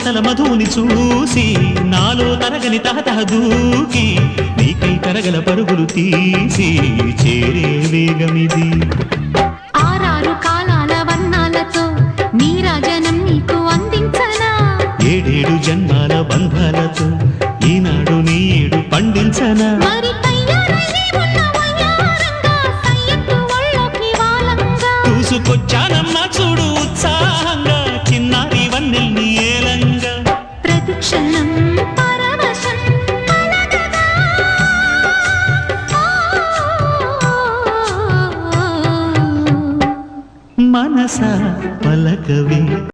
మాటల మధుని చూసి నాలో తరగని తహతహ దూకి నీకై తరగల పరుగులు తీసి చేరే వేగమిది. ఆరారు కాలాల వర్ణాలతో నీరాజనం నీకు అందించనా, ఏడేడు జన్మాల బంధాలతో ఈనాడు నీ ఏడు పండించనా. మరి తయ్యారయ్యే ఉన్న వయ్యారంగా సయ్యత్తు ఒళ్ళోకి వాలంగా చూసుకొచ్చానమ్మా చూడు ఉత్సాహంగా చిన్నారి వన్నెల్ని ఏలంగా. ప్రతిక్షణం పరవశం కలగగా. మనసా పలకవే